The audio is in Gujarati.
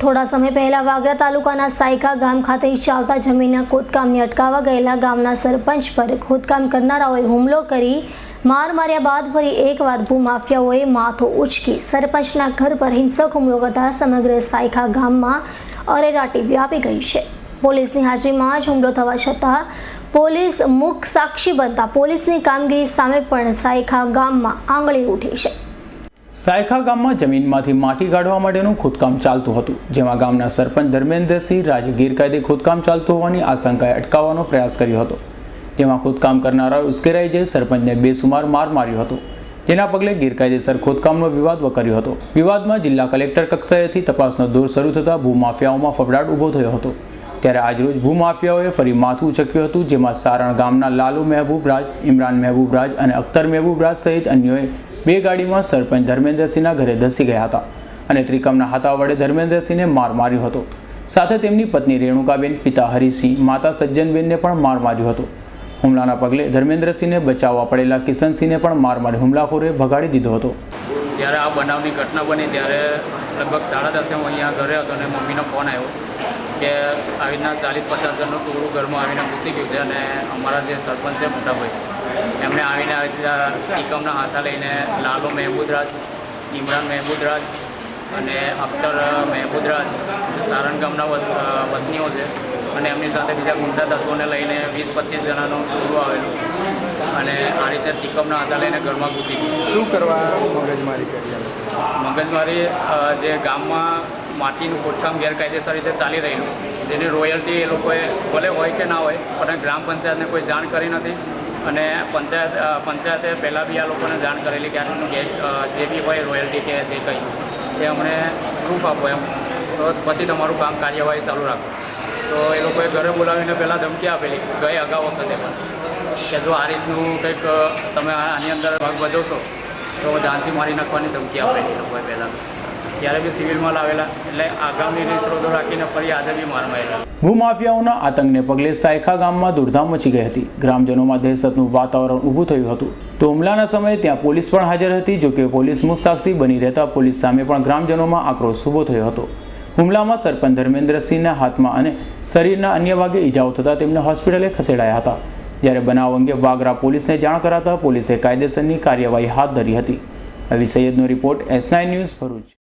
થોડા સમય પહેલા વાગરા તાલુકાના સાયકા ગામ ખાતે ચાલતા જમીનના ખોદકામને અટકાવવા ગયેલા ગામના સરપંચ પર ખોદકામ કરનારાઓએ હુમલો કરી માર માર્યા બાદ ફરી એકવાર ભૂમાફિયાઓએ માથું ઉંચકી સરપંચના ઘર પર હિંસક હુમલો કરતા સમગ્ર સાયકા ગામમાં અરેરાટી વ્યાપી ગઈ છે। પોલીસની હાજરીમાં જ હુમલો થવા છતાં પોલીસ મુખ્ય સાક્ષી બનતા પોલીસની કામગીરી સામે પણ સાયકા ગામમાં આંગળી ઉઠી છે। સાયખા ગામમાં જમીનમાંથી માટી કાઢવા માટેનું ખોદકામ ચાલતું હતું, જેમાં ગામના સરપંચ ધર્મેન્દ્રસિંહ રાજે ગેરકાયદે ખોદકામ ચાલતું હોવાની આશંકાએ અટકાવવાનો પ્રયાસ કર્યો હતો, જેમાં ખોદકામ કરનારાઓ ઉશ્કેરાઈ જઈ સરપંચને બેસુમાર માર માર્યો હતો, જેના પગલે ગેરકાયદેસર ખોદકામનો વિવાદ વકર્યો હતો। વિવાદમાં જિલ્લા કલેક્ટર કક્ષાએથી તપાસનો દોર શરૂ થતાં ભૂમાફિયાઓમાં ફફડાટ ઊભો થયો હતો। ત્યારે આજરોજ ભૂમાફિયાઓએ ફરી માથું ઉચક્યું હતું, જેમાં સારણ ગામના લાલુ મહેબૂબ રાજ, ઇમરાન મહેબૂબ રાજ અને અખ્તર મહેબૂબ રાજ સહિત અન્યોએ બે ગાડીમાં સરપંચ ધર્મેન્દ્રસિંહના ઘરે ધસી ગયા હતા અને ત્રિકમના હાથા વડે ધર્મેન્દ્રસિંહને માર માર્યો હતો। સાથે તેમની પત્ની રેણુકાબેન, પિતા હરિસિંહ, માતા સજ્જનબેનને પણ માર માર્યો હતો। હુમલાના પગલે ધર્મેન્દ્રસિંહને બચાવવા પડેલા કિશનસિંહને પણ માર મારી હુમલાખોરે ભગાડી દીધો હતો। ત્યારે આ બનાવની ઘટના બની ત્યારે લગભગ 10:30 હું અહીંયા ઘરે હતો અને મમ્મીનો ફોન આવ્યો કે આવી રીતના 40-50 જણનું ટોળું ઘરમાં આવીને ઘૂસી ગયું છે અને અમારા જે સરપંચ છે મોટાભાઈ એમણે આવીને આવી રીતે ટીકમના હાથા લઈને લાલુ મહેબૂબ રાજ, ઇમરાન મહેબૂબ રાજ અને અખ્તર મહેબૂબ રાજ સારણ ગામના વતનીઓ છે અને એમની સાથે બીજા ગુંડા તત્વોને લઈને 20-25 જણાનું ટોળું આવેલું અને આ રીતે ટીકમના હાથા લઈને ઘરમાં ઘૂસી ગયું। શું કરવા મગજમારી કરી? મગજમારી જે ગામમાં માટીનું ખોદકામ ગેરકાયદેસર રીતે ચાલી રહેલું, જેની રોયલ્ટી એ લોકોએ ભલે હોય કે ના હોય પણ ગ્રામ પંચાયતને કોઈ જાણ કરી નથી અને પંચાયતે પહેલાં બી આ લોકોને જાણ કરેલી કે આનું જે બી હોય રોયલ્ટી કે જે કંઈ એ અમને પ્રૂફ આપો એમ, તો પછી તમારું કામ કાર્યવાહી ચાલુ રાખો। તો એ લોકોએ ઘરે બોલાવીને પહેલાં ધમકી આપેલી ગઈ અગાઉ વખતે પણ કે જો આ રીતનું કંઈક તમે આની અંદર ભાગ ભજવશો તો જાનથી મારી નાખવાની ધમકી આપેલી એ લોકોએ પહેલાં। ત્યારે બી સિવિલમાં લાવેલા એટલે આગામી રીસરોધો રાખીને ફરી આજે બી માર મારેલા। ભૂમાફિયાઓના આતંકને પગલે સાયખા ગામમાં દોડધામ મચી ગઈ હતી। ગ્રામજનોમાં દહેશતનું વાતાવરણ ઊભું થયું હતું। તો હુમલાના સમયે ત્યાં પોલીસ પણ હાજર હતી, જોકે પોલીસ મુખ્ય સાક્ષી બની રહેતા પોલીસ સામે પણ ગ્રામજનોમાં આક્રોશ ઊભો થયો હતો। હુમલામાં સરપંચ ધર્મેન્દ્રસિંહના હાથમાં અને શરીરના અન્ય ભાગે ઈજાઓ થતાં તેમને હોસ્પિટલે ખસેડાયા હતા। જ્યારે બનાવ અંગે વાગરા પોલીસને જાણ કરાતા પોલીસે કાયદેસરની કાર્યવાહી હાથ ધરી હતી। અવી સૈયદનો રિપોર્ટ S9 ન્યૂઝ ભરૂચ।